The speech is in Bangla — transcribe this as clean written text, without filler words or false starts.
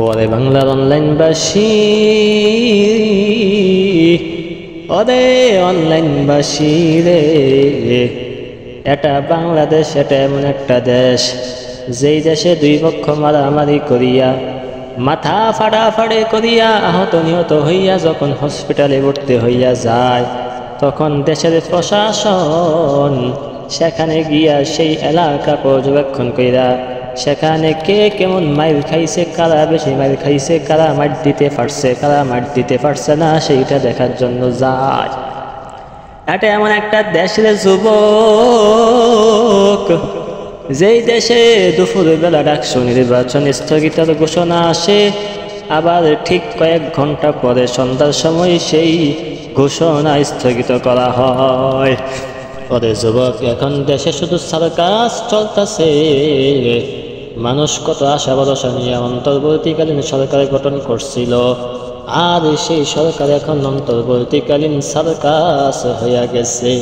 ওরে বাংলার অনলাইনবাসী, ওরে অনলাইনবাসী রে, এটা বাংলাদেশ, এটা এমন একটা দেশ যেই দেশে দুই পক্ষ মারামারি করিয়া মাথা ফাড়াফাড়ি করিয়া আহত নিহত হইয়া যখন হসপিটালে ভর্তি হইয়া যায়, তখন দেশের প্রশাসন সেখানে গিয়া সেই এলাকা পর্যবেক্ষণ কইরা সেখানে কে কেমন মাইর খাইছে, কারা বেশি মাইর খাইছে, কারা মার দিতে পারছে, কারা মার দিতে পারছে না, সেইটা দেখার জন্য যায়। এটা এমন একটা দেশের যুবক যেই দেশে দুপুরবেলা ডাকসু নির্বাচন স্থগিতের ঘোষণা আসে, আবার ঠিক কয়েক ঘন্টা পরে সন্ধ্যার সময় সেই ঘোষণা স্থগিত করা হয়। ওরে যুবক, এখন দেশে শুধু সার্কাস চলতেছে। মানুষ কত আশা ভরসা নিয়ে অন্তর্বর্তীকালীন সরকার গঠন করছিল, আর সেই সরকার এখন অন্তর্বর্তীকালীন সার্কাস হইয়া গেছে।